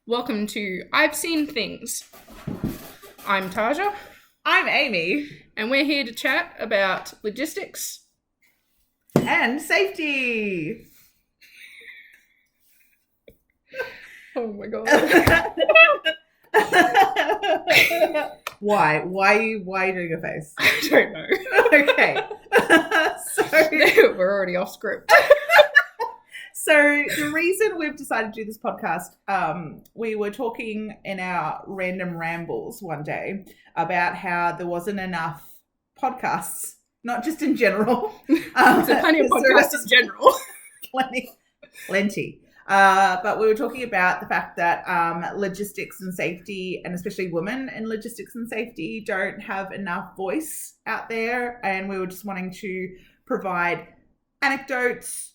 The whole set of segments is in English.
Welcome to I've Seen Things. I'm Taja. I'm Amy. And we're here to chat about logistics. And safety. Oh my god. Why? Why are you doing a face? I don't know. Okay. We're already off script. So the reason we've decided to do this podcast, we were talking in our random rambles one day about how there wasn't enough podcasts, not just in general. There's plenty of podcasts in general. Plenty. But we were talking about the fact that logistics and safety, and especially women in logistics and safety, don't have enough voice out there. And we were just wanting to provide anecdotes,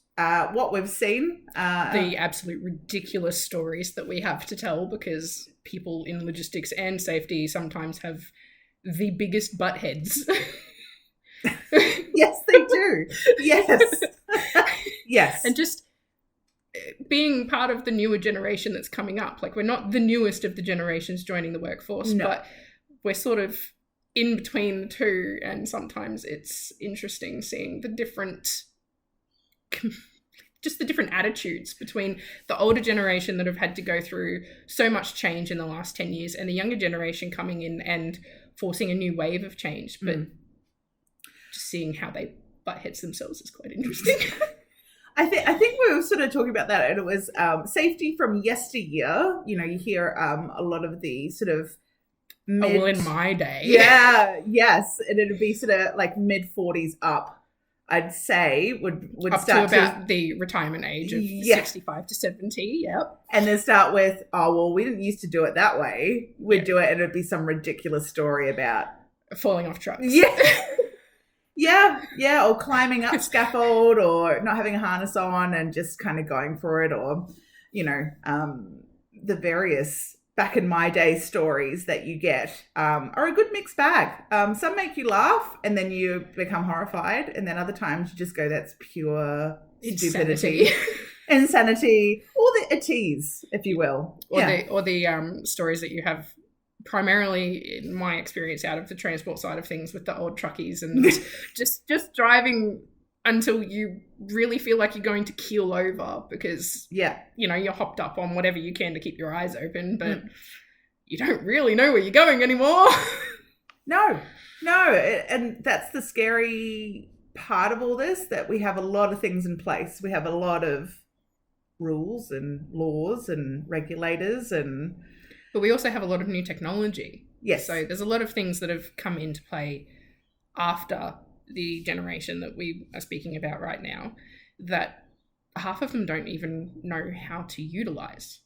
what we've seen. The absolute ridiculous stories that we have to tell, because people in logistics and safety sometimes have the biggest butt heads. Yes, they do. Yes. Yes. And just being part of the newer generation that's coming up. Like, we're not the newest of the generations joining the workforce, but we're sort of in between the two, and sometimes it's interesting seeing the different attitudes between the older generation that have had to go through so much change in the last 10 years and the younger generation coming in and forcing a new wave of change. But just seeing how they butt heads themselves is quite interesting. I think we were sort of talking about that, and it was safety from yesteryear. You know, you hear a lot of the sort of in my day. Yeah, yes. And it'd be sort of like mid-40s up, I'd say, would up start to about the retirement age of 65 to 70, yep. And then start with, oh, well, we didn't used to do it that way. We'd do it, and it'd be some ridiculous story about falling off trucks. Yeah, or climbing up scaffold, or not having a harness on and just kind of going for it, or, you know, the various back in my day stories that you get are a good mixed bag. Some make you laugh and then you become horrified, and then other times you just go, that's pure stupidity. Insanity, or a tease, if you will. Or the stories that you have, primarily in my experience, out of the transport side of things, with the old truckies and just driving until you really feel like you're going to keel over because you know, you're hopped up on whatever you can to keep your eyes open, but you don't really know where you're going anymore. No, and that's the scary part of all this, that we have a lot of things in place. We have a lot of rules and laws and regulators, but we also have a lot of new technology. Yes. So there's a lot of things that have come into play after the generation that we are speaking about right now that half of them don't even know how to utilize.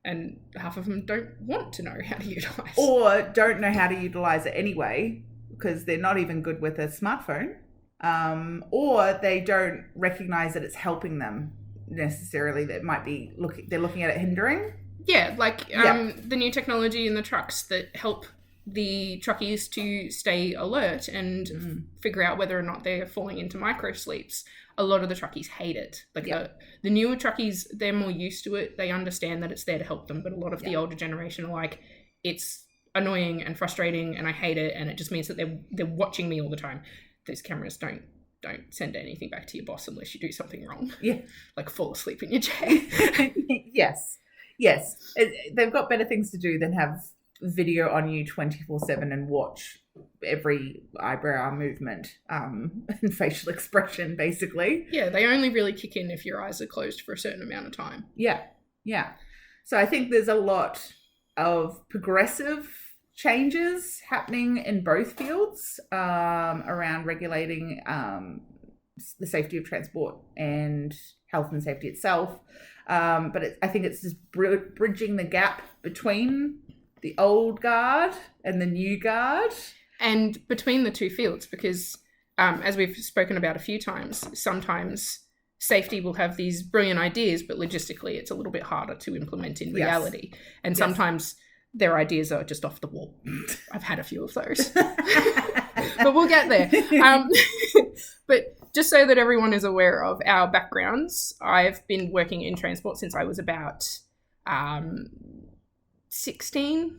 And half of them don't want to know how to utilize. Or don't know how to utilize it anyway, because they're not even good with a smartphone. Or they don't recognize that it's helping them necessarily. That might be they're looking at it hindering. Yeah, like the new technology in the trucks that help the truckies to stay alert and figure out whether or not they're falling into micro sleeps. A lot of the truckies hate it. Like the newer truckies, they're more used to it. They understand that it's there to help them. But a lot of the older generation are like, it's annoying and frustrating and I hate it, and it just means that they're watching me all the time. Those cameras don't send anything back to your boss unless you do something wrong. Yeah. Like fall asleep in your chair. Yes. They've got better things to do than have video on you 24/7 and watch every eyebrow movement and facial expression, basically. Yeah, they only really kick in if your eyes are closed for a certain amount of time. Yeah. So I think there's a lot of progressive changes happening in both fields around regulating the safety of transport and health and safety itself. But I think it's just bridging the gap between the old guard and the new guard. And between the two fields, because as we've spoken about a few times, sometimes safety will have these brilliant ideas, but logistically it's a little bit harder to implement in reality. And sometimes their ideas are just off the wall. I've had a few of those. But we'll get there. But just so that everyone is aware of our backgrounds, I've been working in transport since I was about 15,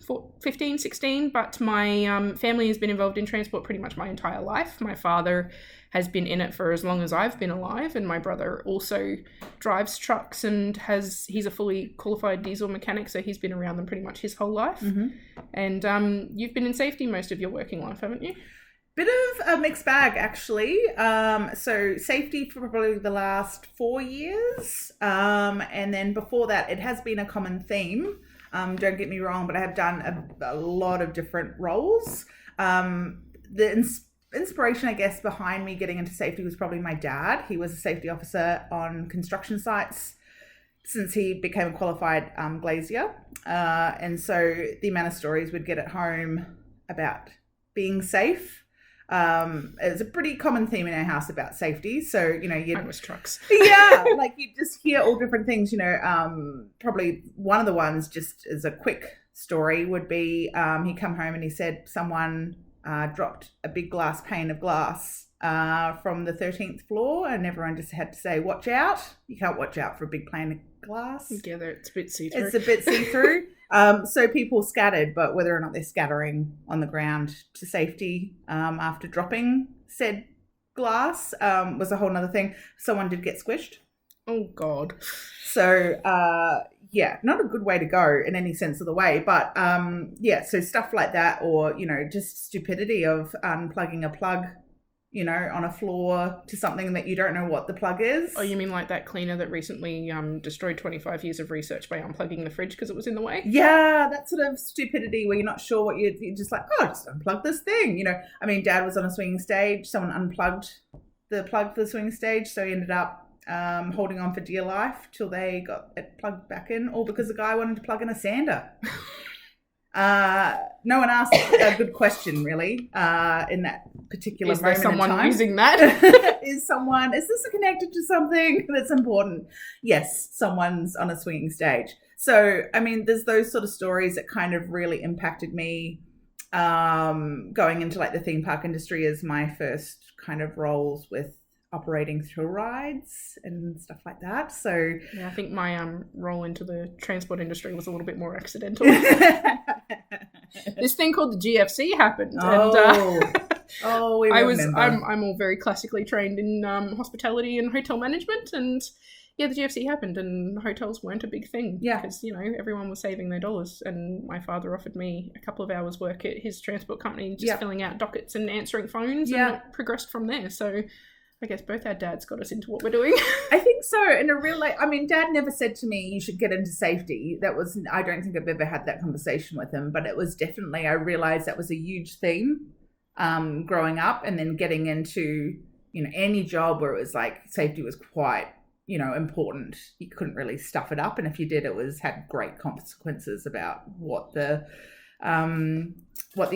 16, but my family has been involved in transport pretty much my entire life. My father has been in it for as long as I've been alive, and my brother also drives trucks and he's a fully qualified diesel mechanic, so he's been around them pretty much his whole life. Mm-hmm. And you've been in safety most of your working life, haven't you? Bit of a mixed bag, actually. So safety for probably the last 4 years. And then before that, it has been a common theme. Don't get me wrong, but I have done a lot of different roles. The inspiration, I guess, behind me getting into safety was probably my dad. He was a safety officer on construction sites since he became a qualified glazier. And so the amount of stories we'd get at home about being safe. It's a pretty common theme in our house about safety. So, you know, I was trucks. Yeah, like you just hear all different things, you know. Probably one of the ones, just as a quick story, would be he come home and he said someone dropped a big glass pane of glass from the 13th floor, and everyone just had to say, watch out. You can't watch out for a big pane of glass. Together, it's a bit see-through. It's a bit see-through. So people scattered, but whether or not they're scattering on the ground to safety after dropping said glass was a whole nother thing. Someone did get squished. Oh, God. So, yeah, not a good way to go in any sense of the way. But, yeah, so stuff like that, or, you know, just stupidity of unplugging a plug, you know, on a floor to something that you don't know what the plug is. Oh, you mean like that cleaner that recently destroyed 25 years of research by unplugging the fridge because it was in the way? Yeah, that sort of stupidity where you're not sure what you're just like, oh, just unplug this thing. You know, I mean, Dad was on a swinging stage. Someone unplugged the plug for the swinging stage. So he ended up holding on for dear life till they got it plugged back in, all because the guy wanted to plug in a sander. No one asked a good question, really, in that particular moment in time. Is there someone using that? Is this connected to something that's important? Yes, someone's on a swinging stage. So, I mean, there's those sort of stories that kind of really impacted me going into like the theme park industry as my first kind of roles with operating thrill rides and stuff like that. So yeah, I think my role into the transport industry was a little bit more accidental. This thing called the GFC happened. We remember. I'm all very classically trained in hospitality and hotel management, and yeah, the GFC happened and hotels weren't a big thing. Yeah, because you know everyone was saving their dollars, and my father offered me a couple of hours work at his transport company, just filling out dockets and answering phones, and it progressed from there. So I guess both our dads got us into what we're doing. I think so. In a real, I mean, Dad never said to me, you should get into safety. I don't think I've ever had that conversation with him, but it was definitely, I realized that was a huge theme growing up, and then getting into, you know, any job where it was like safety was quite, you know, important. You couldn't really stuff it up. And if you did, had great consequences about what the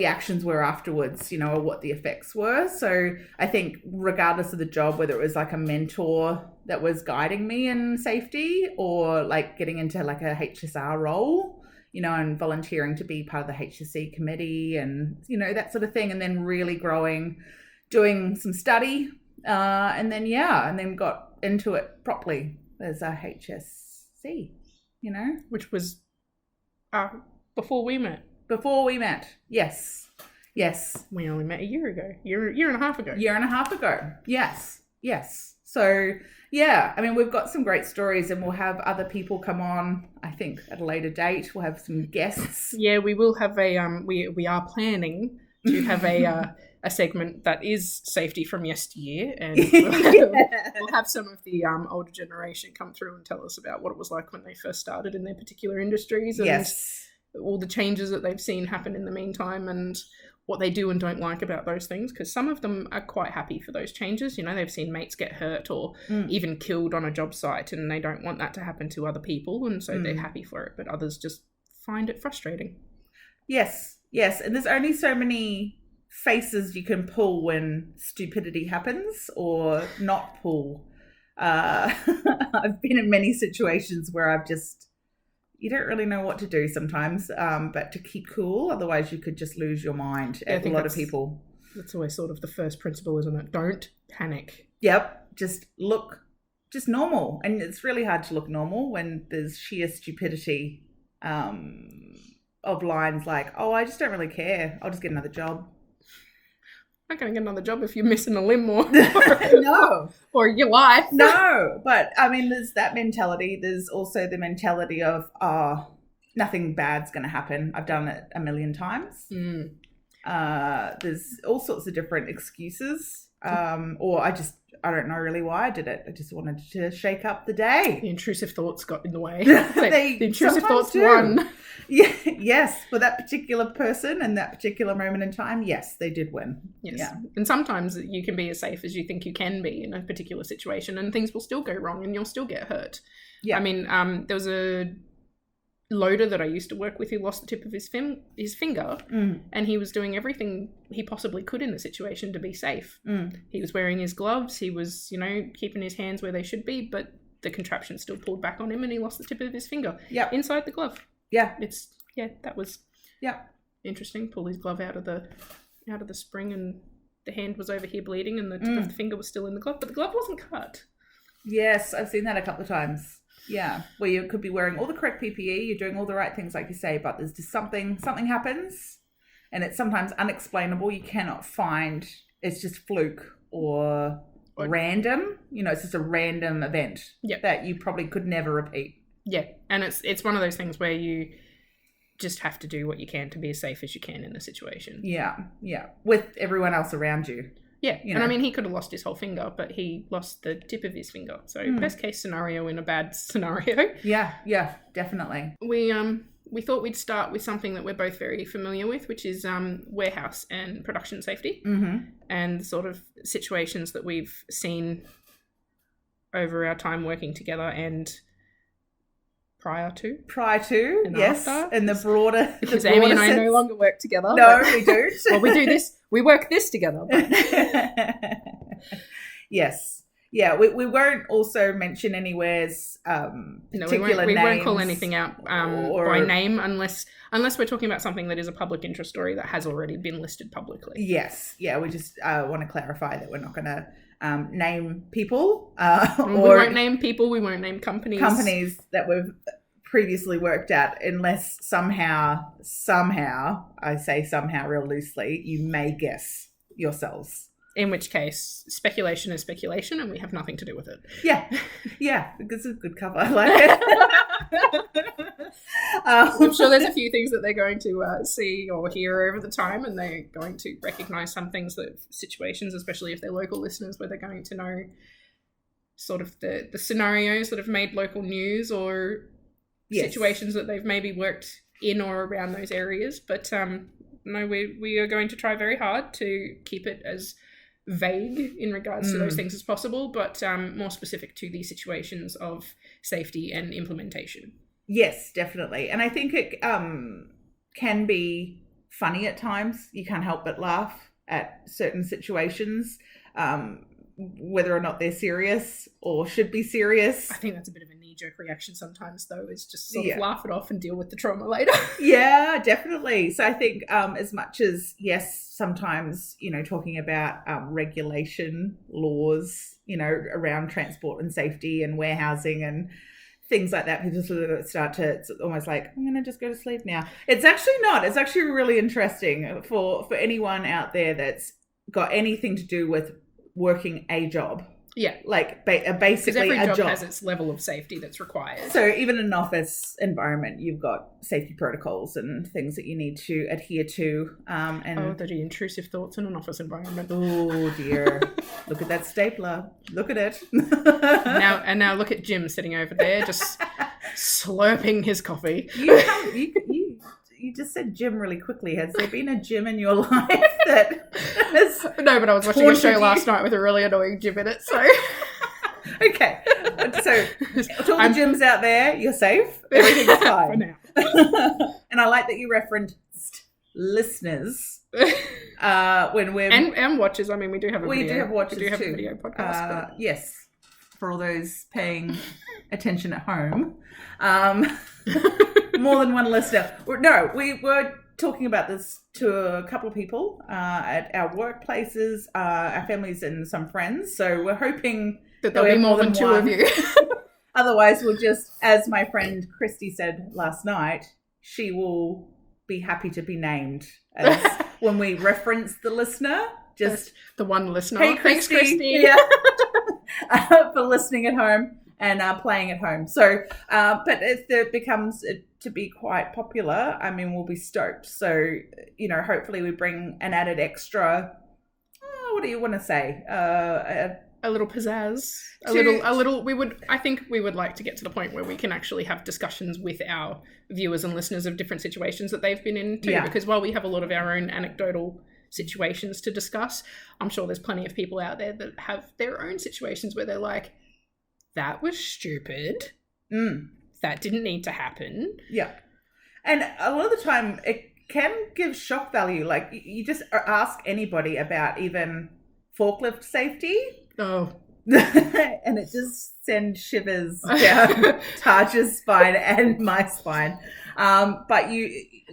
actions were afterwards, you know, or what the effects were. So I think regardless of the job, whether it was like a mentor that was guiding me in safety, or like getting into like a HSR role, you know, and volunteering to be part of the HSC committee and, you know, that sort of thing. And then really growing, doing some study, and then got into it properly as a HSC, you know. Which was before we met. Before we met, yes. We only met a year ago. Year and a half ago. Yes. So, yeah, I mean, we've got some great stories, and we'll have other people come on, I think, at a later date. We'll have some guests. Yeah, we will have we are planning to have a segment that is safety from yesteryear, and we'll have some of the older generation come through and tell us about what it was like when they first started in their particular industries, and all the changes that they've seen happen in the meantime, and what they do and don't like about those things, because some of them are quite happy for those changes. You know, they've seen mates get hurt or even killed on a job site, and they don't want that to happen to other people, and so they're happy for it, but others just find it frustrating. Yes, and there's only so many faces you can pull when stupidity happens, or not pull. I've been in many situations where you don't really know what to do sometimes, but to keep cool, otherwise you could just lose your mind at a lot of people. That's always sort of the first principle, isn't it? Don't panic. Yep. Just look just normal. And it's really hard to look normal when there's sheer stupidity of lines like, oh, I just don't really care. I'll just get another job. I'm not going to get another job if you're missing a limb or no, or your life. No, but I mean, there's that mentality. There's also the mentality of, oh, nothing bad's going to happen. I've done it a million times. There's all sorts of different excuses. Or I don't know really why I did it. I just wanted to shake up the day. The intrusive thoughts got in the way. The intrusive thoughts won. Yeah, yes, for that particular person and that particular moment in time, yes, they did win. Yes. Yeah. And sometimes you can be as safe as you think you can be in a particular situation, and things will still go wrong and you'll still get hurt. Yeah. I mean, there was a loader that I used to work with who lost the tip of his finger, and he was doing everything he possibly could in the situation to be safe. He was wearing his gloves, he was, keeping his hands where they should be, but the contraption still pulled back on him and he lost the tip of his finger inside the glove. That was interesting. Pull his glove out of the spring, and the hand was over here bleeding and the tip of the finger was still in the glove, but the glove wasn't cut. Yes, I've seen that a couple of times. Yeah, where you could be wearing all the correct PPE, you're doing all the right things like you say, but there's just something happens, and it's sometimes unexplainable. You cannot find, it's just fluke or random. It's just a random event that you probably could never repeat. Yeah, and it's one of those things where you just have to do what you can to be as safe as you can in the situation. Yeah, with everyone else around you. Yeah, and I mean, he could have lost his whole finger, but he lost the tip of his finger. So best case scenario in a bad scenario. Yeah, definitely. We thought we'd start with something that we're both very familiar with, which is warehouse and production safety, and the sort of situations that we've seen over our time working together and prior to, and yes, after. And the broader because Amy and I no longer work together. No, we don't. Well, we do this. We work this together. But... yes, yeah. We won't also mention anywhere's particular names. We won't call anything out by name unless we're talking about something that is a public interest story that has already been listed publicly. Yes, yeah. We just want to clarify that we're not going to name people. We won't name people. We won't name companies. Companies that we've previously worked at, unless somehow, I say somehow real loosely, you may guess yourselves. In which case, speculation is speculation, and we have nothing to do with it. Yeah, it's a good cover. I like it. I'm sure there's a few things that they're going to see or hear over the time, and they're going to recognise some things, situations, especially if they're local listeners, where they're going to know sort of the scenarios that have made local news or situations that they've maybe worked in or around those areas. But no, we are going to try very hard to keep it as vague in regards to those things as possible, but more specific to the situations of safety and implementation. Yes, definitely. And I think it can be funny at times. You can't help but laugh at certain situations, whether or not they're serious or should be serious. I think that's a bit of a knee-jerk reaction sometimes, though, is just sort of laugh it off and deal with the trauma later. Yeah, definitely. So I think as much as, yes, sometimes, talking about regulation laws, around transport and safety and warehousing and things like that, people sort of start to, it's almost like, I'm going to just go to sleep now. It's actually not. It's actually really interesting for anyone out there that's got anything to do with working a job. Yeah. Like basically every a job has its level of safety that's required. So even in an office environment, you've got safety protocols and things that you need to adhere to. And the intrusive thoughts in an office environment. Oh dear. Look at that stapler. Look at it. now look at Jim sitting over there just slurping his coffee. You just said Jim really quickly. Has there been a Jim in your life that has No, but I was watching a show last night with a really annoying Jim in it, so... Okay. So, to all the Jims out there, you're safe. Everything's fine. For now. And I like that you referenced listeners when we're... And watchers. I mean, we do have a video. We do have watchers, We do have too. a video podcast. Yes. For all those paying attention at home. More than one listener. No, we were talking about this to a couple of people at our workplaces, our families and some friends. So we're hoping that there'll be more than two of you. Otherwise, we'll just, as my friend Christy said last night, she will be happy to be named as when we reference the listener. Just the one listener. Hey, thanks, Christy. Yeah. For listening at home and playing at home. So, but if it becomes to be quite popular, I mean, we'll be stoked. So, you know, hopefully we bring an added extra. What do you want to say? A little pizzazz. A little. I think we would like to get to the point where we can actually have discussions with our viewers and listeners of different situations that they've been in too. Yeah. Because while we have a lot of our own anecdotal situations to discuss, I'm sure there's plenty of people out there that have their own situations where they're like, that was stupid. That didn't need to happen. Yeah. And a lot of the time it can give shock value. Like you just ask anybody about even forklift safety. Oh. And it just sends shivers down Taj's spine and my spine. But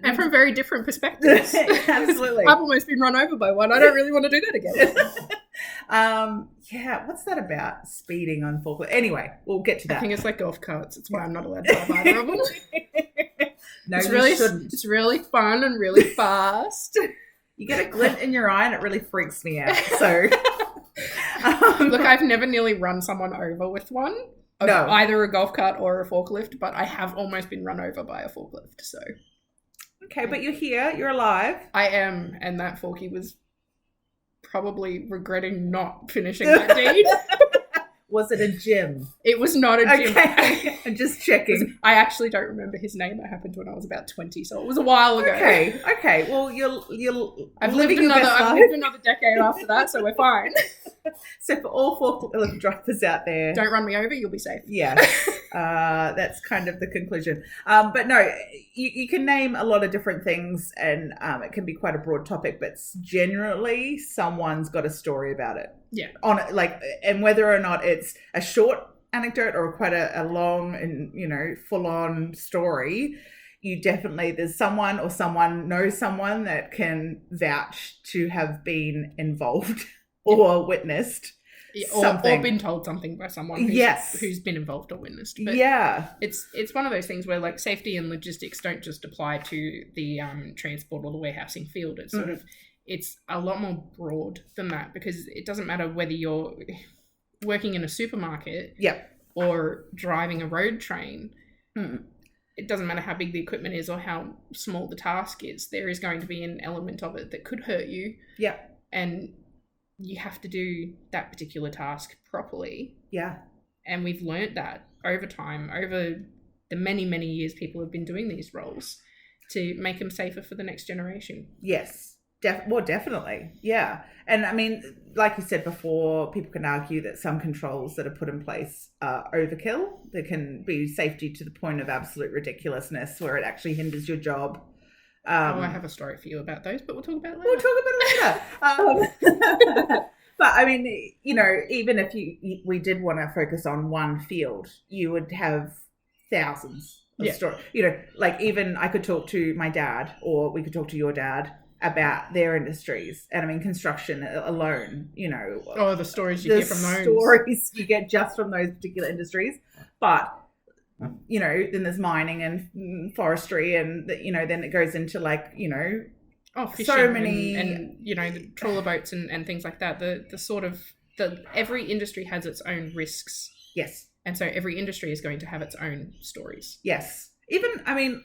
and from very different perspectives. Absolutely. I've almost been run over by one. I don't really want to do that again. Yeah, what's that about? Speeding on forklift. Anyway, we'll get to that. I think it's like golf carts. It's why I'm not allowed to have either of them. No, it's really fun and really fast. You get a glint in your eye and it really freaks me out. So look, I've never nearly run someone over with one. No. Either a golf cart or a forklift, but I have almost been run over by a forklift. So okay, but you're here, you're alive. I am, and that forky was probably regretting not finishing that deed. Was it a gym? It was not a gym. Okay, I'm just checking. I actually don't remember his name. That happened when I was about 20, so it was a while ago. Okay. Well, I've lived another decade after that, so we're fine. So for all forklift drivers out there, don't run me over. You'll be safe. Yeah, that's kind of the conclusion. But no, you can name a lot of different things, and it can be quite a broad topic. But generally, someone's got a story about it. Yeah. And whether or not it's a short anecdote or quite a long and full on story, there's someone or someone knows someone that can vouch to have been involved or witnessed something. Or been told something by someone who's been involved or witnessed. But it's one of those things where like safety and logistics don't just apply to the transport or the warehousing field. It's sort of it's a lot more broad than that, because it doesn't matter whether you're working in a supermarket or driving a road train. It doesn't matter how big the equipment is or how small the task is. There is going to be an element of it that could hurt you. Yeah. And you have to do that particular task properly. Yeah. And we've learnt that over time, over the many, many years people have been doing these roles, to make them safer for the next generation. Yes. Definitely. Yeah. And I mean, like you said before, people can argue that some controls that are put in place are overkill. There can be safety to the point of absolute ridiculousness where it actually hinders your job. I have a story for you about those, but we'll talk about it later. But I mean, even if we did want to focus on one field, you would have thousands of stories. Like even I could talk to my dad, or we could talk to your dad about their industries. And I mean, construction alone, the stories you get from those. Stories you get just from those particular industries. But, then there's mining and forestry, and, then it goes into fishing so many. And the trawler boats and things like that. Every industry has its own risks. Yes. And so every industry is going to have its own stories. Yes. Even, I mean,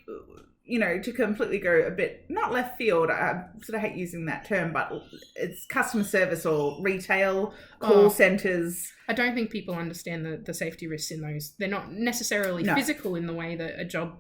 to completely go a bit, not left field, I sort of hate using that term, but it's customer service or retail, call centres. I don't think people understand the safety risks in those. They're not necessarily physical in the way that a job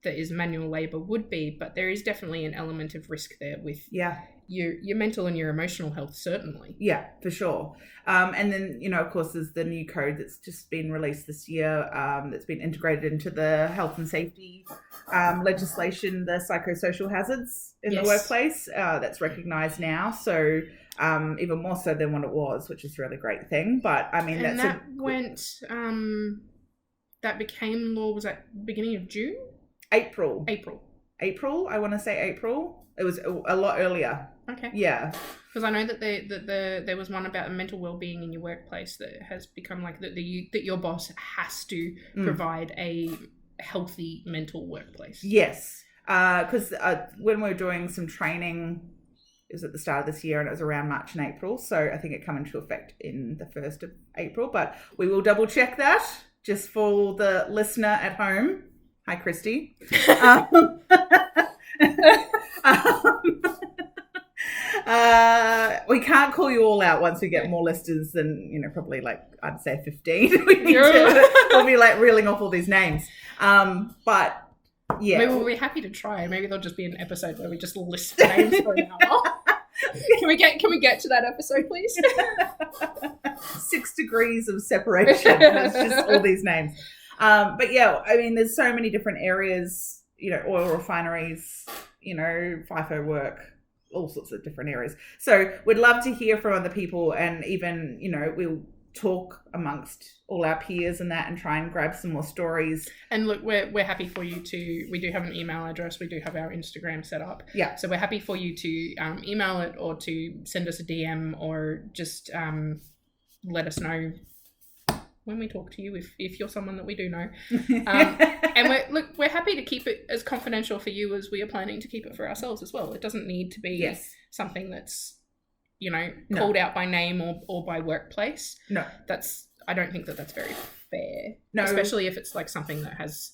that is manual labour would be, but there is definitely an element of risk there with your mental and your emotional health, certainly. Yeah, for sure. And then, of course, there's the new code that's just been released this year, that's been integrated into the health and safety legislation, the psychosocial hazards in the workplace, that's recognised now. So even more so than what it was, which is a really great thing. But I mean, that became law, was that beginning of June? April. April. I want to say April. It was a lot earlier. Okay. Yeah. Because I know that there was one about mental well-being in your workplace that has become like that your boss has to provide a healthy mental workplace. Yes. Because when we were doing some training, it was at the start of this year and it was around March and April. So I think it come into effect in the 1st of April. But we will double check that just for the listener at home. Hi, Christy. We can't call you all out once we get more listeners than, probably like, I'd say 15. We'll be like reeling off all these names. But yeah. Maybe we'll be happy to try. Maybe there'll just be an episode where we just list names for an hour. Can we get to that episode, please? 6 degrees of separation. It's just all these names. But yeah, I mean, there's so many different areas, oil refineries, FIFO work, all sorts of different areas. So we'd love to hear from other people, and even, we'll talk amongst all our peers and that and try and grab some more stories. And look, we're happy for you we do have an email address. We do have our Instagram set up. Yeah. So we're happy for you to email it or to send us a DM or just let us know when we talk to you if you're someone that we do know. And we're happy to keep it as confidential for you as we are planning to keep it for ourselves as well. It doesn't need to be something that's called out by name or by workplace. No. I don't think that's very fair. No. Especially if it's like something that has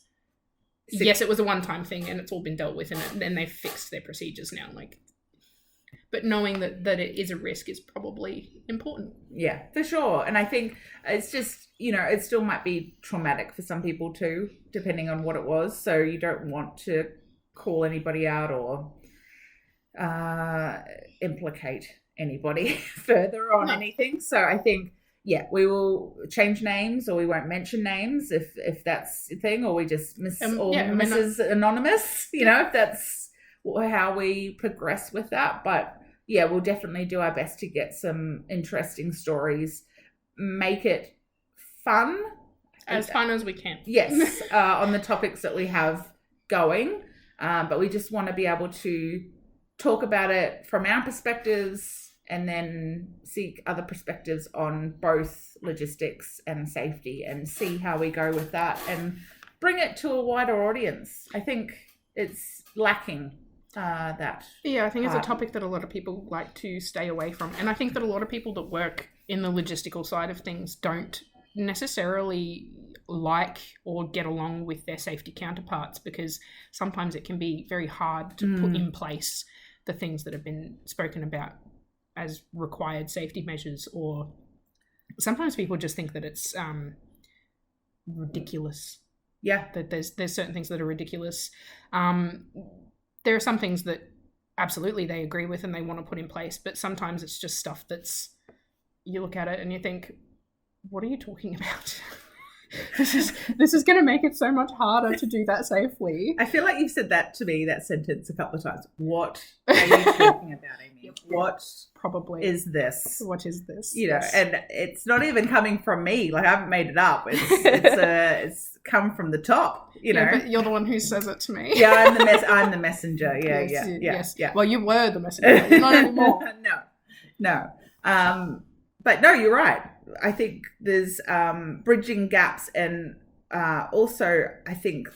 yes, it was a one-time thing and it's all been dealt with and then they've fixed their procedures now. But knowing that it is a risk is probably important. Yeah, for sure. And I think it's just, it still might be traumatic for some people too, depending on what it was. So you don't want to call anybody out or implicate anybody further on anything. So I think, we will change names or we won't mention names if that's the thing, or we just Mrs. Anonymous, if that's how we progress with that. But we'll definitely do our best to get some interesting stories, make it fun. As fun as we can. Yes, on the topics that we have going. But we just want to be able to talk about it from our perspectives and then seek other perspectives on both logistics and safety and see how we go with that and bring it to a wider audience. I think it's lacking that. Yeah, I think it's a topic that a lot of people like to stay away from. And I think that a lot of people that work in the logistical side of things don't necessarily like or get along with their safety counterparts, because sometimes it can be very hard to put in place the things that have been spoken about as required safety measures, or sometimes people just think that it's ridiculous. Yeah. That there's certain things that are ridiculous. There are some things that absolutely they agree with and they want to put in place, but sometimes it's just stuff that's, you look at it and you think, what are you talking about? This is going to make it so much harder to do that safely. I feel like you've said that to me, that sentence, a couple of times. What are you talking about, Amy? What probably is this? What is this? And it's not even coming from me. Like, I haven't made it up. It's come from the top. But you're the one who says it to me. Yeah, I'm the messenger. Yeah, yes. Well, you were the messenger. You're not anymore. No. But no, you're right. I think there's bridging gaps, and also I think,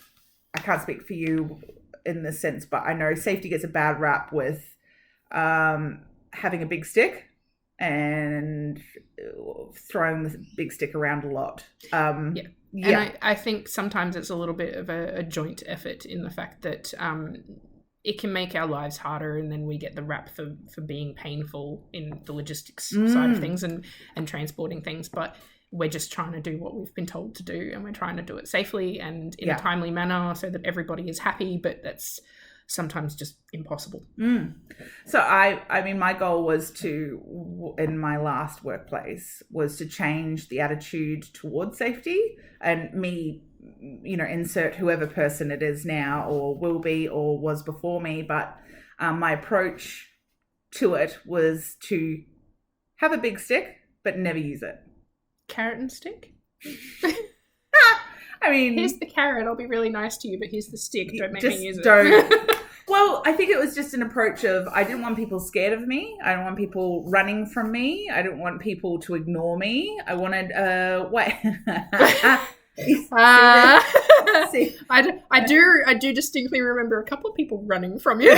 I can't speak for you in this sense, but I know safety gets a bad rap with having a big stick and throwing the big stick around a lot. And I think sometimes it's a little bit of a joint effort in the fact that it can make our lives harder, and then we get the rap for being painful in the logistics side of things and transporting things. But we're just trying to do what we've been told to do, and we're trying to do it safely and in a timely manner so that everybody is happy, but that's sometimes just impossible. So I mean, my goal was to, in my last workplace, was to change the attitude towards safety, and me, insert whoever person it is now or will be or was before me. But my approach to it was to have a big stick, but never use it. Carrot and stick? I mean, here's the carrot. I'll be really nice to you, but here's the stick. Don't make me use it. Don't. Well, I think it was just an approach of I didn't want people scared of me. I didn't want people running from me. I didn't want people to ignore me. I wanted wait. See? I do distinctly remember a couple of people running from you.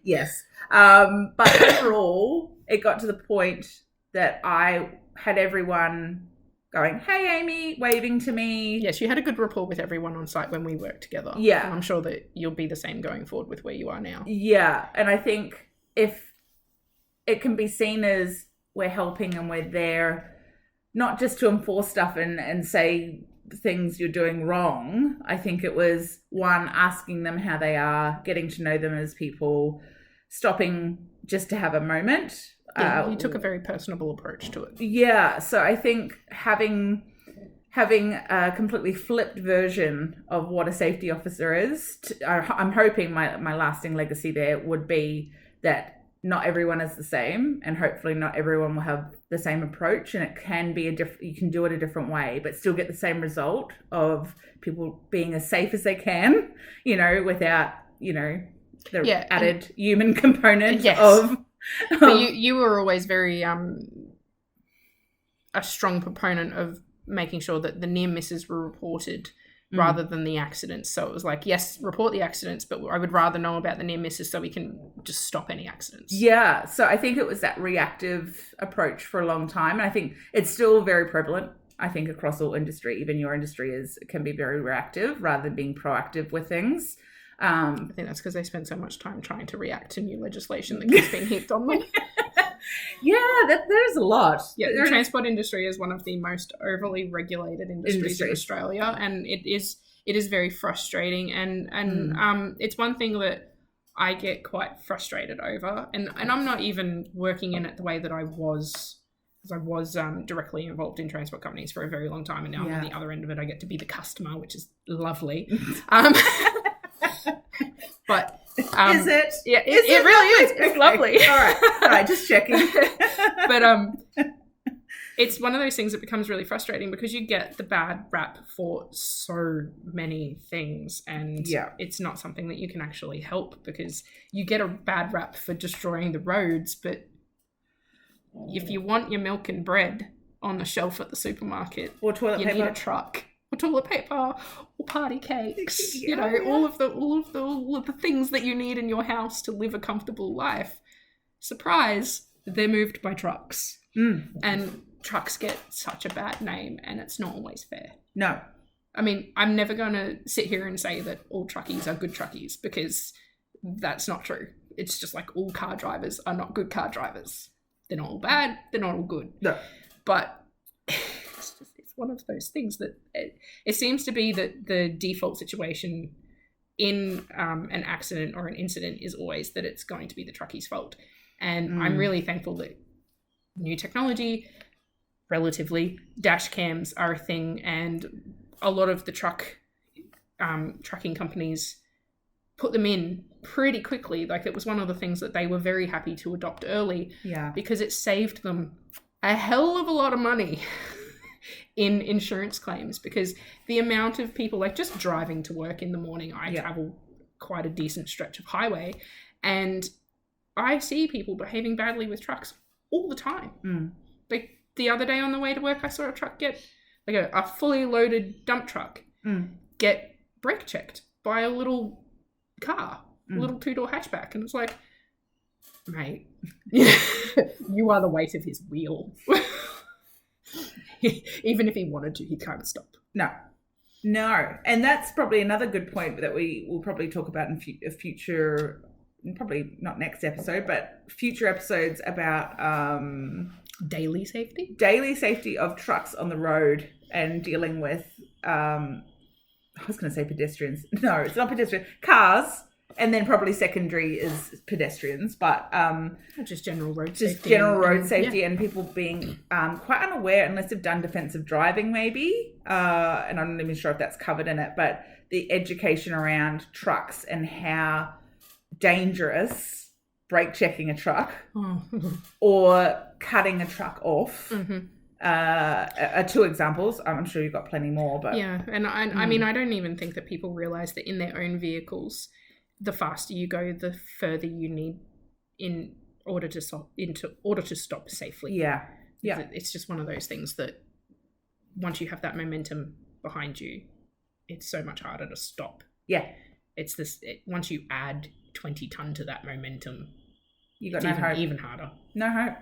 Yes. But overall, it got to the point that I had everyone going, hey, Amy, waving to me. Yes, you had a good rapport with everyone on site when we worked together. Yeah. And I'm sure that you'll be the same going forward with where you are now. Yeah. And I think if it can be seen as we're helping and we're there, not just to enforce stuff and say things you're doing wrong. I think it was, one, asking them how they are, getting to know them as people, stopping just to have a moment. Yeah, you took a very personable approach to it. Yeah, so I think having a completely flipped version of what a safety officer is, I'm hoping my lasting legacy there would be that not everyone is the same, and hopefully not everyone will have the same approach, and it can be you can do it a different way, but still get the same result of people being as safe as they can, without, the added human component of. But you were always very a strong proponent of making sure that the near misses were reported rather than the accidents. So it was like, yes, report the accidents, but I would rather know about the near misses so we can just stop any accidents. Yeah. So I think it was that reactive approach for a long time. And I think it's still very prevalent, I think, across all industry. Even your industry can be very reactive rather than being proactive with things. I think that's because they spend so much time trying to react to new legislation that keeps being heaped on them. Yeah, there's a lot. Yeah, the transport industry is one of the most overly regulated industries in Australia, and it is very frustrating. And it's one thing that I get quite frustrated over, and I'm not even working in it the way that I was. Because I was directly involved in transport companies for a very long time, and now I'm on the other end of it. I get to be the customer, which is lovely. But is it? Yeah, it really is. It's lovely. All right, just checking. But it's one of those things that becomes really frustrating because you get the bad rap for so many things, and it's not something that you can actually help, because you get a bad rap for destroying the roads, but if you want your milk and bread on the shelf at the supermarket, or toilet you paper, need a truck. Or toilet paper, or party cakes, all of the things that you need in your house to live a comfortable life. Surprise, they're moved by trucks. And trucks get such a bad name, and it's not always fair. No. I mean, I'm never going to sit here and say that all truckies are good truckies, because that's not true. It's just like all car drivers are not good car drivers. They're not all bad, they're not all good. No. But it's one of those things that it seems to be that the default situation in an accident or an incident is always that it's going to be the truckie's fault. And I'm really thankful that new technology, relatively, dash cams are a thing, and a lot of the trucking companies put them in pretty quickly. Like, it was one of the things that they were very happy to adopt early, because it saved them a hell of a lot of money in insurance claims, because the amount of people, like, just driving to work in the morning, I travel quite a decent stretch of highway, and I see people behaving badly with trucks all the time. Like, the other day on the way to work, I saw a truck get, like, a fully loaded dump truck get brake checked by a little car, a little two-door hatchback, and it's like, mate, you are the weight of his wheel. Even if he wanted to, he can't stop. No. And that's probably another good point that we will probably talk about in future, probably not next episode, but future episodes about daily safety of trucks on the road, and dealing with I was going to say pedestrians. No, it's not pedestrians. Cars. And then probably secondary is pedestrians, but just general road safety, and people being quite unaware unless they've done defensive driving, maybe. And I'm not even sure if that's covered in it, but the education around trucks and how dangerous brake checking a truck or cutting a truck off are two examples. I'm sure you've got plenty more, but yeah, and I mean, I don't even think that people realize that in their own vehicles, the faster you go, the further you need in order to stop safely. Yeah. It's just one of those things that once you have that momentum behind you, it's so much harder to stop. Yeah. It's once you add 20 ton to that momentum, you got no hope. Even harder. No hope.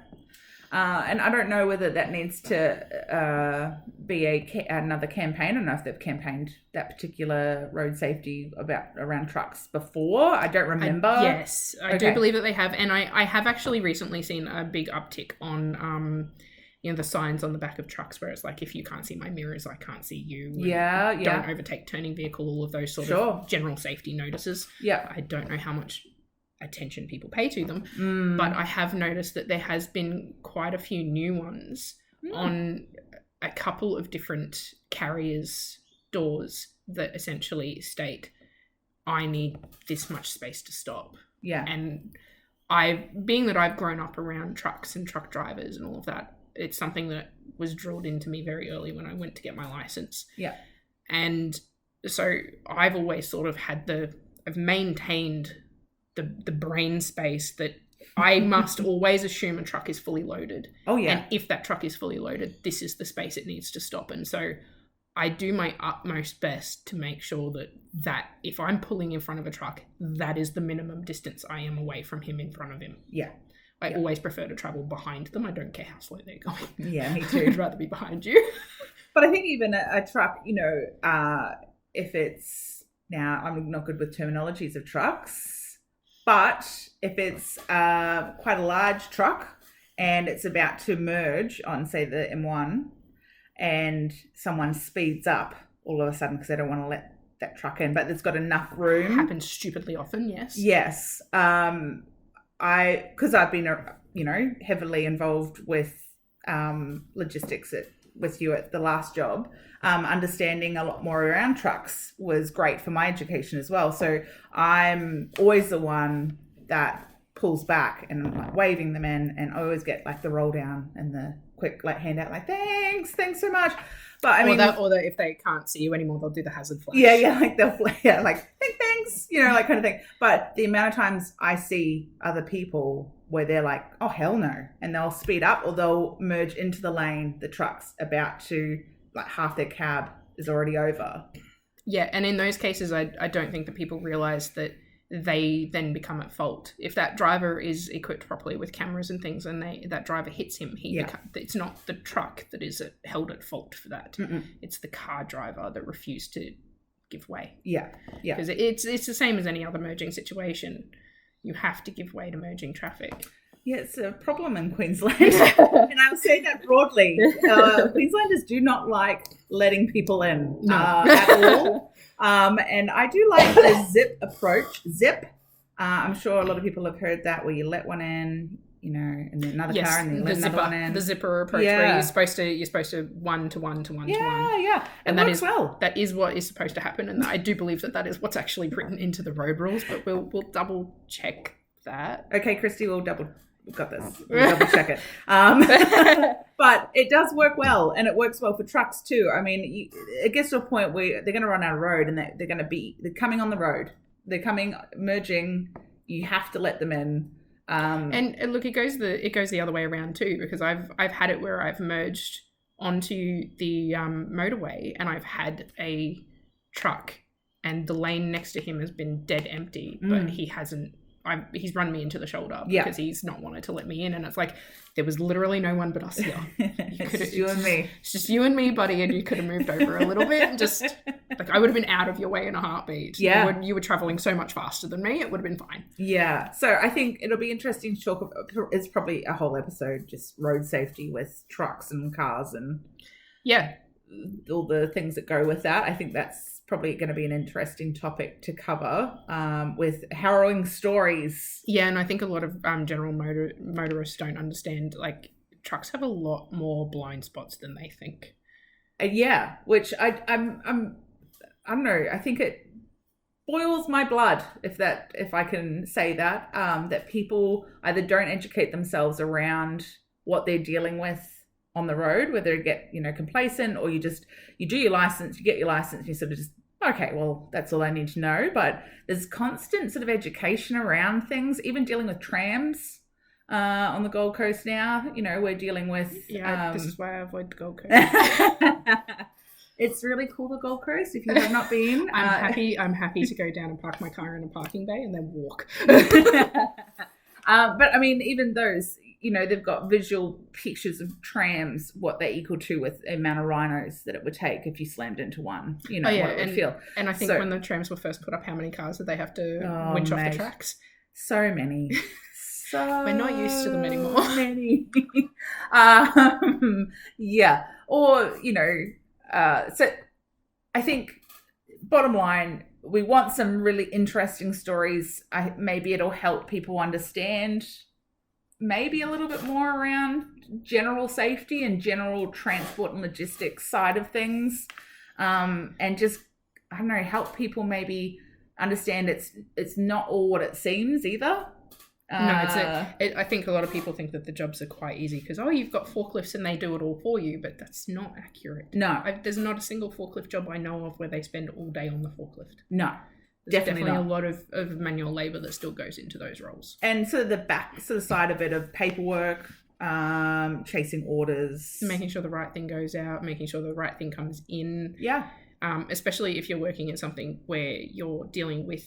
And I don't know whether that needs to be another campaign. I don't know if they've campaigned that particular road safety around trucks before. I don't remember. Yes, I do believe that they have. And I have actually recently seen a big uptick on the signs on the back of trucks where it's like, if you can't see my mirrors, I can't see you. Yeah. Don't overtake turning vehicle, all of those sort of general safety notices. Yeah. I don't know how much attention people pay to them, but I have noticed that there has been quite a few new ones on a couple of different carriers' doors that essentially state, I need this much space to stop. Yeah. And being that I've grown up around trucks and truck drivers and all of that, it's something that was drilled into me very early when I went to get my license. Yeah. And so I've always sort of I've maintained the brain space that I must always assume a truck is fully loaded. Oh, yeah. And if that truck is fully loaded, this is the space it needs to stop. And so I do my utmost best to make sure that if I'm pulling in front of a truck, that is the minimum distance I am away from him in front of him. Yeah. I always prefer to travel behind them. I don't care how slow they're going. Yeah, me too. I'd rather be behind you. But I think even a truck, if it's, now I'm not good with terminologies of trucks, but if it's quite a large truck and it's about to merge on, say, the M1, and someone speeds up all of a sudden because they don't want to let that truck in, but it's got enough room. Happens stupidly often, yes. Yes. Because I've been, heavily involved with logistics with you at the last job, understanding a lot more around trucks was great for my education as well. So I'm always the one that pulls back and I'm like waving them in, and I always get like the roll down and the quick like hand out like thanks so much. But I mean, or that if they can't see you anymore, they'll do the hazard flash. Yeah, like they'll like thanks, like kind of thing. But the amount of times I see other people where they're like, oh hell no, and they'll speed up or they'll merge into the lane. The truck's about to, like, half their cab is already over. Yeah, and in those cases, I don't think that people realize that they then become at fault. If that driver is equipped properly with cameras and things and that driver hits him, it's not the truck that is held at fault for that. Mm-mm. It's the car driver that refused to give way. Yeah. Because it's the same as any other merging situation. You have to give way to merging traffic. Yeah, it's a problem in Queensland. And I'll say that broadly. Queenslanders do not like letting people in at all. And I do like the zip approach. Zip. I'm sure a lot of people have heard that, where you let one in, and then another car, and then you let another one in. The zipper approach, where you're supposed to one to one to one to one. Yeah. And that is what is supposed to happen. And I do believe that is what's actually written into the road rules. But we'll double check that. Okay, Christy, we've got this. We'll double check it. But it does work well, and it works well for trucks too. I mean, it gets to a point where they're going to run out of road, and they're coming on the road. They're coming, merging. You have to let them in. And look, it goes the other way around too, because I've had it where I've merged onto the motorway, and I've had a truck, and the lane next to him has been dead empty, but he hasn't. He's run me into the shoulder because he's not wanted to let me in, and it's like there was literally no one but us here. It's just you and me. It's just you and me, buddy, and you could have moved over a little bit and just like I would have been out of your way in a heartbeat. Yeah, you were traveling so much faster than me; it would have been fine. Yeah, so I think it'll be interesting to talk about. It's probably a whole episode just road safety with trucks and cars and all the things that go with that. I think that's probably going to be an interesting topic to cover with harrowing stories. Yeah, and I think a lot of general motorists don't understand, like, trucks have a lot more blind spots than they think. Which I don't know. I think it boils my blood, if I can say that people either don't educate themselves around what they're dealing with on the road, whether you get, complacent, or you do your license, you get your license, you sort of just, okay, well, that's all I need to know. But there's constant sort of education around things, even dealing with trams on the Gold Coast now. We're dealing with... this is why I avoid the Gold Coast. It's really cool, the Gold Coast, if you have not been. I'm happy to go down and park my car in a parking bay and then walk. But I mean, even those, they've got visual pictures of trams, what they equal to with the amount of rhinos that it would take if you slammed into one, what it would feel. And I think when the trams were first put up, how many cars did they have to winch off the tracks? So many. We're not used to them anymore. Many. Yeah. Or, so I think bottom line, we want some really interesting stories. Maybe it'll help people understand maybe a little bit more around general safety and general transport and logistics side of things. And just, I don't know, help people understand it's not all what it seems either. No, I think a lot of people think that the jobs are quite easy because, you've got forklifts and they do it all for you, but that's not accurate. No. There's not a single forklift job I know of where they spend all day on the forklift. No. There's definitely a lot of manual labour that still goes into those roles. And sort of the back side of it of paperwork, chasing orders. Making sure the right thing goes out, making sure the right thing comes in. Yeah. Especially if you're working at something where you're dealing with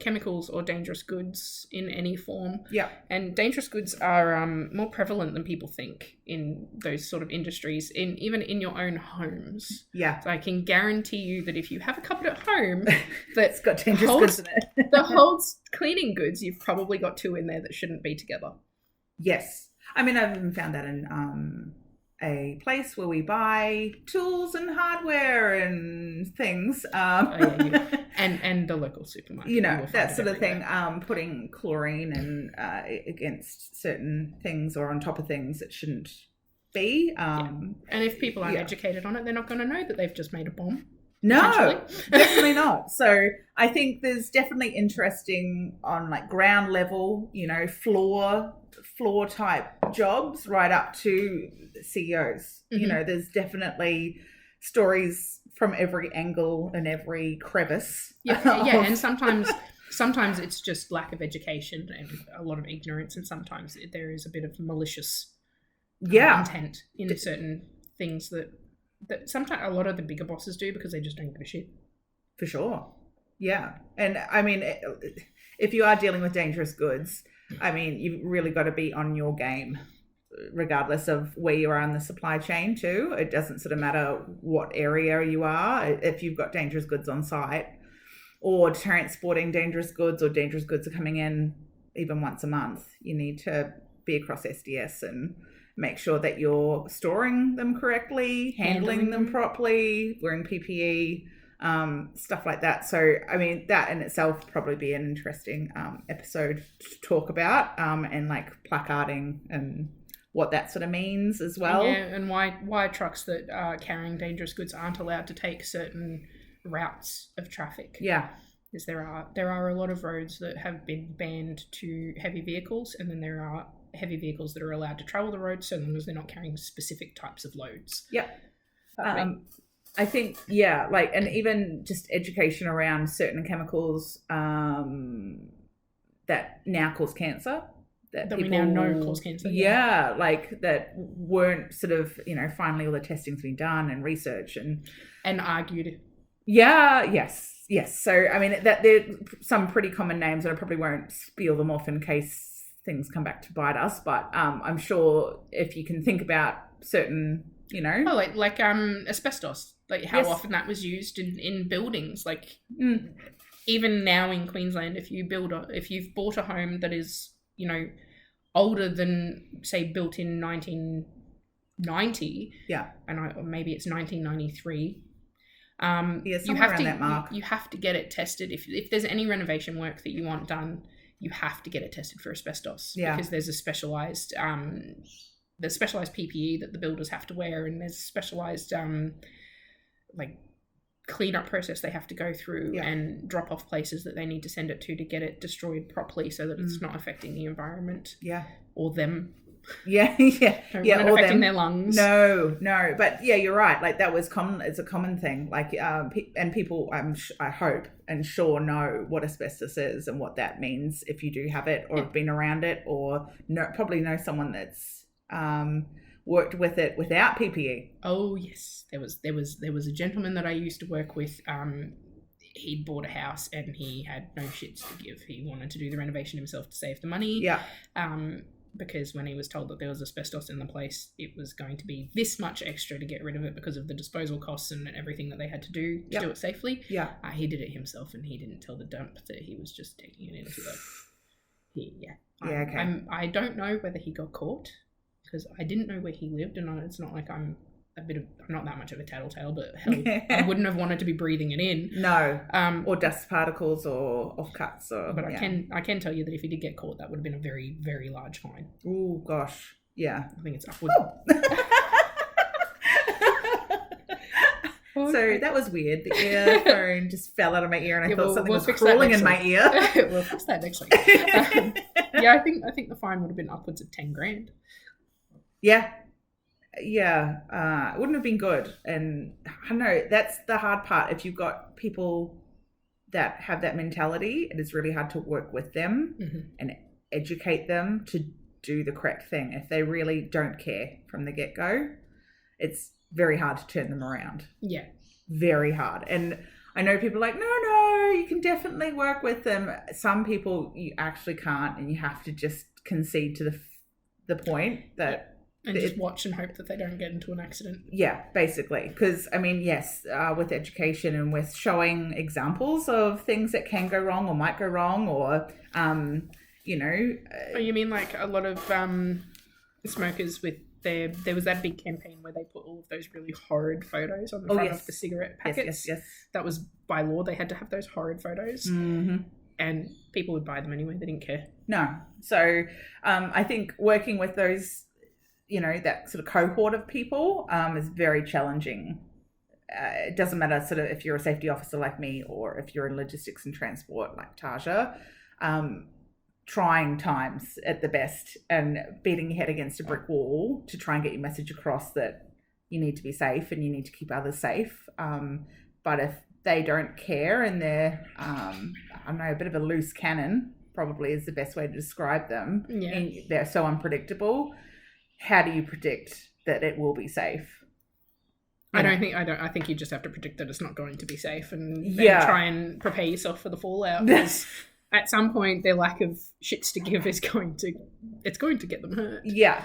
chemicals or dangerous goods in any form. Yeah. And dangerous goods are more prevalent than people think in those sort of industries, even in your own homes. Yeah. So I can guarantee you that if you have a cupboard at home that's got dangerous goods in it, that holds cleaning goods, you've probably got two in there that shouldn't be together. Yes. I mean, I've even found that in a place where we buy tools and hardware and things. And the local supermarket. That sort of thing, putting chlorine and against certain things or on top of things that shouldn't be. And if people aren't educated on it, they're not going to know that they've just made a bomb. No, definitely not. So I think there's definitely interesting on like ground level, floor type jobs right up to CEOs. Mm-hmm. There's definitely stories from every angle and every crevice. And sometimes it's just lack of education and a lot of ignorance, and sometimes there is a bit of malicious intent in certain things that sometimes a lot of the bigger bosses do because they just don't give a shit. For sure. Yeah. And I mean, if you are dealing with dangerous goods, I mean, you've really got to be on your game, regardless of where you are in the supply chain too. It doesn't sort of matter what area you are. If you've got dangerous goods on site or transporting dangerous goods, or dangerous goods are coming in even once a month, you need to be across SDS and make sure that you're storing them correctly, handling them properly, wearing PPE, stuff like that. So, I mean, that in itself would probably be an interesting episode to talk about, and like placarding and what that sort of means as well. Yeah, and why trucks that are carrying dangerous goods aren't allowed to take certain routes of traffic. Yeah. Because there are a lot of roads that have been banned to heavy vehicles, and then there are heavy vehicles that are allowed to travel the road so long as they're not carrying specific types of loads. Yeah. I think, and even just education around certain chemicals that now cause cancer. That we now know cause cancer. Yeah, like that weren't sort of, finally all the testing's been done and research and argued. Yeah, yes. So, I mean, that there are some pretty common names, and I probably won't spiel them off in case things come back to bite us, but I'm sure if you can think about certain, like asbestos, like how often that was used in buildings, like even now in Queensland, if you've bought a home that is older than, say, built in 1990, and maybe it's 1993. You have to, that mark. You have to get it tested. If there's any renovation work that you want done, you have to get it tested for asbestos, because there's a specialized PPE that the builders have to wear, and there's a specialized cleanup process they have to go through and drop off places that they need to send it to get it destroyed properly so that it's not affecting the environment or them. Yeah, Don't want it affecting their lungs. No. But yeah, you're right. Like that was common. It's a common thing. Like, and people, I hope and sure know what asbestos is and what that means if you do have it or have been around it, or probably know someone that's worked with it without PPE. Oh yes, there was a gentleman that I used to work with. He'd bought a house and he had no shits to give. He wanted to do the renovation himself to save the money. Yeah. Because when he was told that there was asbestos in the place, it was going to be this much extra to get rid of it because of the disposal costs and everything that they had to do to do it safely. Yeah. He did it himself, and he didn't tell the dump that he was just taking it into the... Okay. I don't know whether he got caught, because I didn't know where he lived, and it's not like I'm not that much of a tattletale, but hell, I wouldn't have wanted to be breathing it in. No. Or dust particles or offcuts. But I can tell you that if he did get caught, that would have been a very, very large fine. Oh gosh. Yeah. I think it's upwards. So that was weird. The earphone just fell out of my ear, and I thought something was crawling in my ear. We'll fix that next week. I think the fine would have been upwards of 10 grand. Yeah. It wouldn't have been good. And I know that's the hard part. If you've got people that have that mentality, it is really hard to work with them and educate them to do the correct thing. If they really don't care from the get-go, it's very hard to turn them around. Yeah. Very hard. And I know people are like, no, you can definitely work with them. Some people you actually can't, and you have to just concede to the point that... And just watch and hope that they don't get into an accident. Yeah, basically. Because, I mean, yes, with education and with showing examples of things that can go wrong or might go wrong, or, you know... Oh, you mean like a lot of smokers with there was that big campaign where they put all of those really horrid photos on the front of the cigarette packets. Yes. That was by law. They had to have those horrid photos. Mm-hmm. And people would buy them anyway. They didn't care. No. So I think working with those... that sort of cohort of people is very challenging. It doesn't matter sort of if you're a safety officer like me or if you're in logistics and transport like Taja, trying times at the best and beating your head against a brick wall to try and get your message across that you need to be safe and you need to keep others safe. But if they don't care and they're, I don't know, a bit of a loose cannon probably is the best way to describe them. Yeah. And they're so unpredictable. How do you predict that it will be safe? I think you just have to predict that it's not going to be safe and try and prepare yourself for the fallout. Because at some point their lack of shits to give is going to get them hurt. Yeah.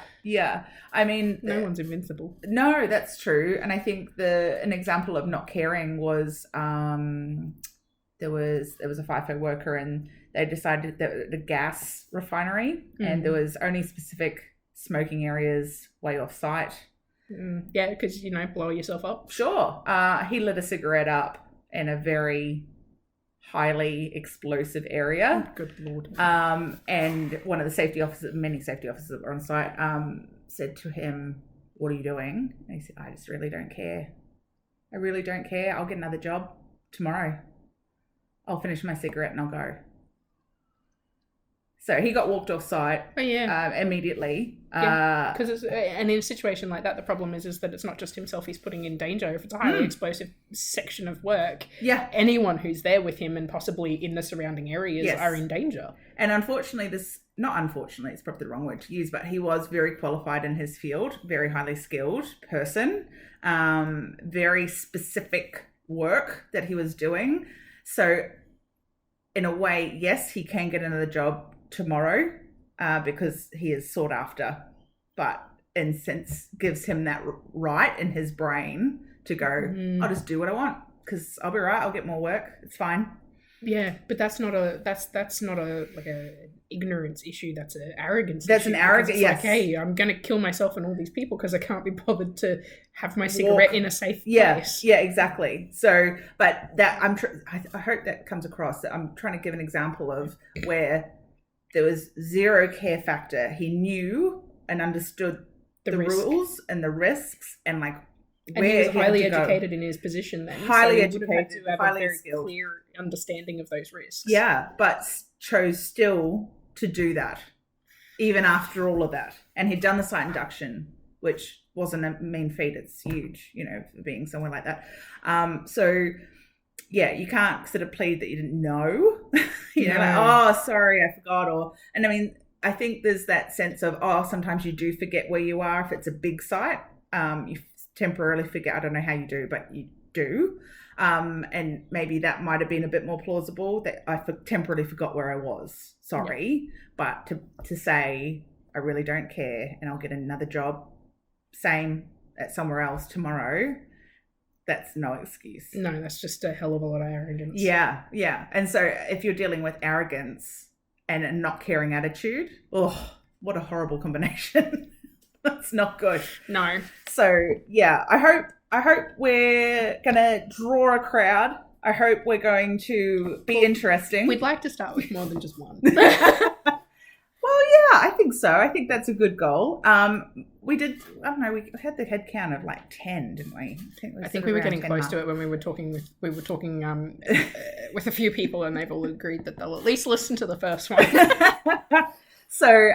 I mean, no one's invincible. No, that's true. And I think an example of not caring was there was a FIFO worker and they decided that the gas refinery and there was only specific smoking areas way off site. Yeah, because, blow yourself up. Sure. He lit a cigarette up in a very highly explosive area. Oh, good Lord. And one of the many safety officers that were on site, said to him, "What are you doing?" And he said, "I just really don't care. I really don't care. I'll get another job tomorrow. I'll finish my cigarette and I'll go." So he got walked off site immediately. Yeah, because and in a situation like that, the problem is that it's not just himself he's putting in danger. If it's a highly explosive section of work, anyone who's there with him and possibly in the surrounding areas are in danger. And unfortunately, it's probably the wrong word to use, but he was very qualified in his field, very highly skilled person, very specific work that he was doing. So in a way, yes, he can get another job tomorrow because he is sought after, but in sense gives him that right in his brain to go, I'll just do what I want because I'll be right, I'll get more work, it's fine. Yeah, but that's not a like a ignorance issue. That's an arrogance. That's issue an arrogance. Yes. Like, hey, I'm going to kill myself and all these people because I can't be bothered to have my cigarette in a safe place. Yeah, exactly. So, but that I hope that comes across. That I'm trying to give an example of where there was zero care factor. He knew and understood the rules and the risks and like. And he was highly educated in his position then. Highly educated, to have a very clear understanding of those risks. Yeah, but chose still to do that. even after all of that. And he'd done the site induction, which wasn't a mean feat. It's huge, for being somewhere like that. So yeah, you can't sort of plead that you didn't know, sorry, I forgot. And I mean, I think there's that sense of, sometimes you do forget where you are. If it's a big site, you temporarily forget. I don't know how you do, but you do. And maybe that might have been a bit more plausible, that I temporarily forgot where I was. Sorry. Yeah. But to say, I really don't care and I'll get another job, same at somewhere else tomorrow, that's no excuse. No, that's just a hell of a lot of arrogance. Yeah, yeah. And so if you're dealing with arrogance and a not caring attitude, what a horrible combination. That's not good. No. So yeah, I hope we're gonna draw a crowd. I hope we're going to be interesting. We'd like to start with more than just one. Well, yeah, I think so. I think that's a good goal. We did, I don't know, we had the head count of like 10, didn't we? I think we were getting close to it when we were talking with a few people, and they've all agreed that they'll at least listen to the first one. So,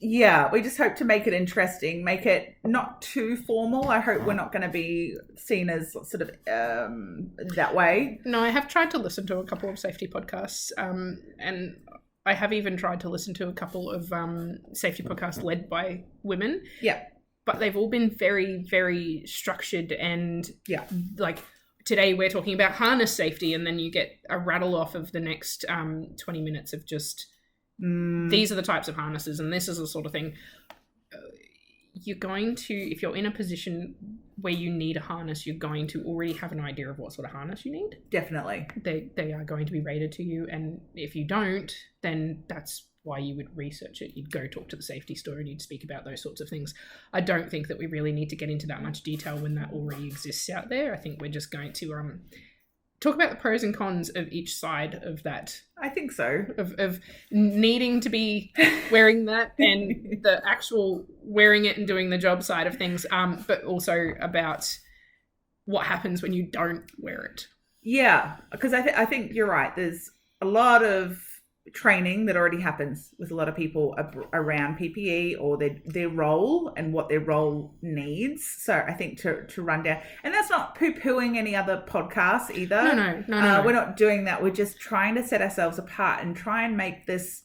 yeah, we just hope to make it interesting, make it not too formal. I hope we're not going to be seen as sort of that way. No, I have tried to listen to a couple of safety podcasts, and I have even tried to listen to a couple of safety podcasts led by women. Yeah. But they've all been very, very structured, and like today we're talking about harness safety, and then you get a rattle off of the next 20 minutes of just these are the types of harnesses and this is the sort of thing. You're going to, if you're in a position where you need a harness, you're going to already have an idea of what sort of harness you need. Definitely. They are going to be rated to you, and if you don't, then that's why you would research it. You'd go talk to the safety store and you'd speak about those sorts of things. I don't think that we really need to get into that much detail when that already exists out there. I think we're just going to talk about the pros and cons of each side of that. I think so. Of needing to be wearing that and the actual wearing it and doing the job side of things, but also about what happens when you don't wear it. Yeah, because I think you're right. There's a lot of training that already happens with a lot of people around PPE or their role and what their role needs. So I think to run down, and that's not poo-pooing any other podcasts either. No. We're not doing that. We're just trying to set ourselves apart and try and make these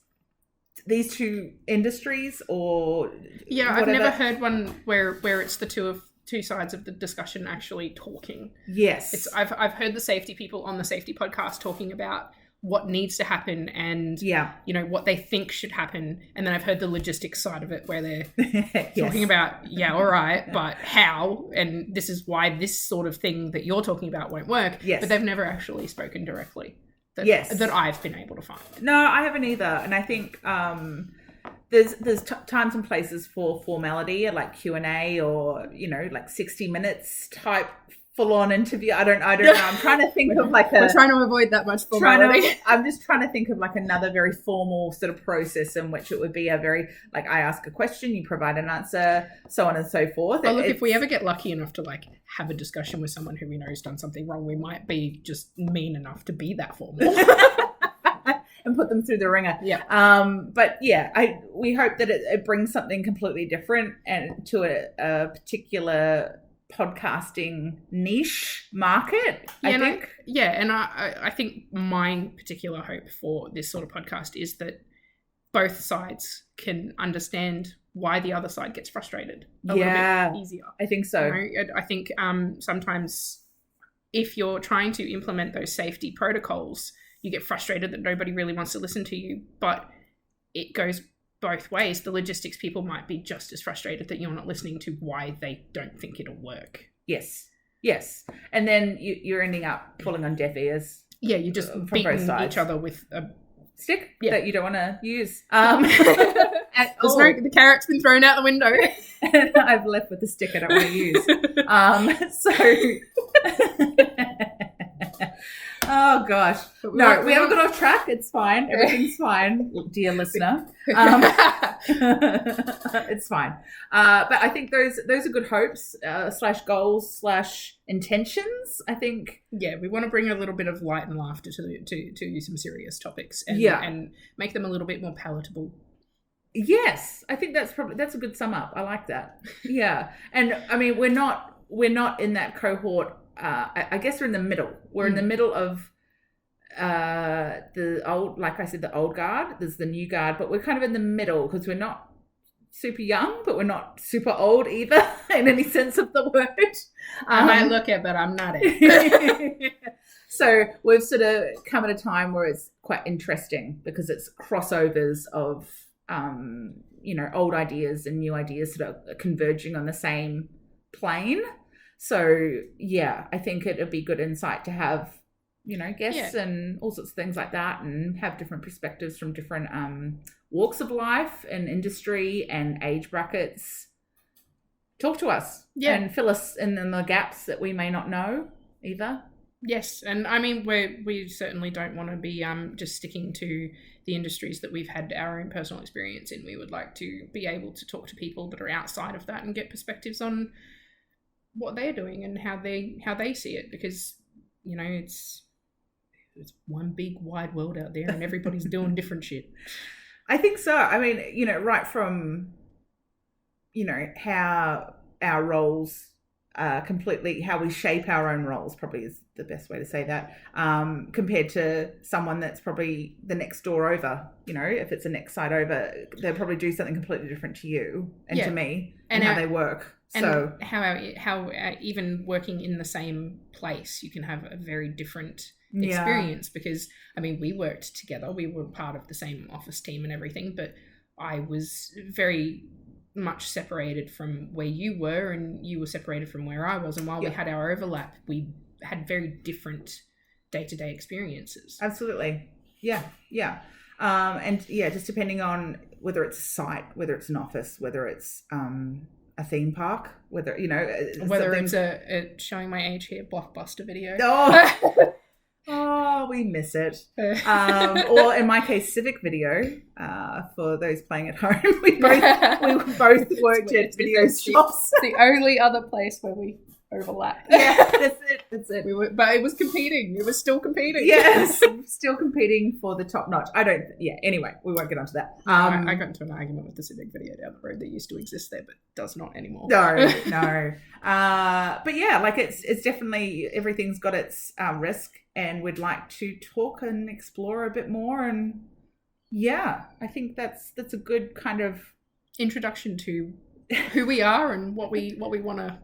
two industries or whatever. I've never heard one where it's the two sides of the discussion actually talking. Yes. I've heard the safety people on the safety podcast talking about what needs to happen and what they think should happen, and then I've heard the logistics side of it where they're talking about all right, but how, and this is why this sort of thing that you're talking about won't work. But they've never actually spoken directly that I've been able to find. No, I haven't either. And I think there's times and places for formality, like Q&A or like 60 minutes type full-on interview. I don't know. I'm trying to think of like we're trying to avoid that much formality. I'm just trying to think of like another very formal sort of process in which it would be a very, like, I ask a question, you provide an answer, so on and so forth. Oh, look, if we ever get lucky enough to like have a discussion with someone who we know has done something wrong, we might be just mean enough to be that formal. And put them through the ringer. But we hope that it brings something completely different and to a particular podcasting niche market, I think. I think my particular hope for this sort of podcast is that both sides can understand why the other side gets frustrated a little bit easier. I think so. I think sometimes if you're trying to implement those safety protocols, you get frustrated that nobody really wants to listen to you, but it goes both ways. The logistics people might be just as frustrated that you're not listening to why they don't think it'll work. Yes. And then you're ending up falling on deaf ears. Yeah, you're just beating each other with a stick that you don't want to use. The carrot's been thrown out the window. And I've left with the stick I don't want to use. Oh gosh. No, we haven't got off track. It's fine. Everything's fine, dear listener. It's fine. But I think those are good hopes, /goals /intentions. I think. Yeah, we want to bring a little bit of light and laughter to some serious topics and make them a little bit more palatable. Yes, I think that's a good sum up. I like that. Yeah, and I mean we're not in that cohort. I guess we're in the middle. We're in the middle of the old, like I said, the old guard. There's the new guard, but we're kind of in the middle because we're not super young, but we're not super old either in any sense of the word. I might look it, but I'm not it. So we've sort of come at a time where it's quite interesting because it's crossovers of, old ideas and new ideas sort of converging on the same plane. So, yeah, I think it would be good insight to have, guests and all sorts of things like that, and have different perspectives from different walks of life and industry and age brackets. Talk to us and fill us in the gaps that we may not know either. Yes, and I mean we certainly don't want to be just sticking to the industries that we've had our own personal experience in. We would like to be able to talk to people that are outside of that and get perspectives on what they're doing and how they see it, because it's one big wide world out there and everybody's doing different shit. I think so. I mean, right from how our roles completely, how we shape our own roles probably is the best way to say that, compared to someone that's probably the next door over. If it's the next side over, they'll probably do something completely different to you and to me, and how they work. And so how even working in the same place, you can have a very different experience, because I mean we worked together, we were part of the same office team and everything, but I was very much separated from where you were and you were separated from where I was, and while we had our overlap, we had very different day-to-day experiences. Absolutely. And just depending on whether it's a site, whether it's an office, whether it's a theme park, whether it's a showing my age here Blockbuster video. Oh, we miss it. Or in my case, Civic Video. For those playing at home, we both worked at video shops. The only other place where we overlap. Yeah, that's it. But it was competing. It was still competing. Yes, still competing for the top notch. Anyway, we won't get onto that. I got into an argument with the Civic Video down the road that used to exist there, but does not anymore. No. But yeah, like it's definitely, everything's got its risk, and we'd like to talk and explore a bit more. And yeah, I think that's a good kind of introduction to who we are and what we want to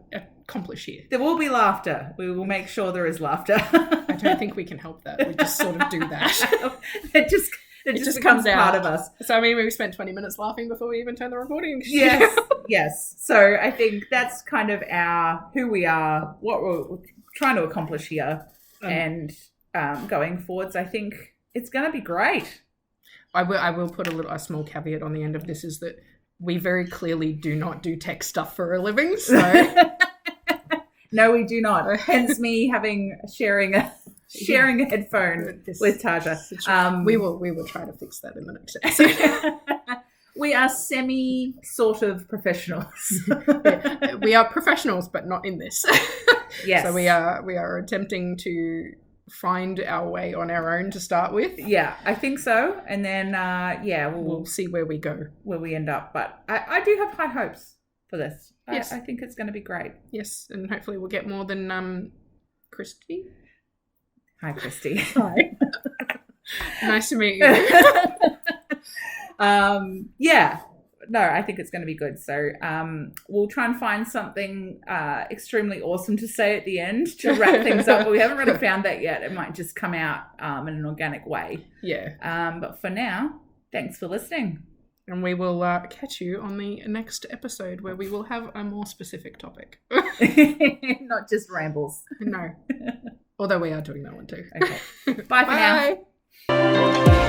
accomplish here. There will be laughter. We will make sure there is laughter. I don't think we can help that. We just sort of do that. It just becomes part of us. So I mean, we spent 20 minutes laughing before we even turned the recording. Yes. So I think that's kind of who we are, what we're trying to accomplish here, and going forwards, I think it's going to be great. I will put a small caveat on the end of this, is that we very clearly do not do tech stuff for a living. So no, we do not. Hence me sharing a headphone with Taja. We will try to fix that in the next episode. We are sort of professionals. We are professionals, but not in this. Yes. So we are attempting to find our way on our own to start with. Yeah, I think so. And then, we'll see where we go, where we end up. But I do have high hopes for this. Yes. I think it's going to be great. Yes, and hopefully we'll get more than Christy. Hi, Christy. Hi. Nice to meet you. No, I think it's going to be good. So we'll try and find something extremely awesome to say at the end to wrap things up. But we haven't really found that yet. It might just come out in an organic way. Yeah. But for now, thanks for listening. And we will catch you on the next episode, where we will have a more specific topic. Not just rambles. No. Although we are doing that one too. Okay. Bye for now.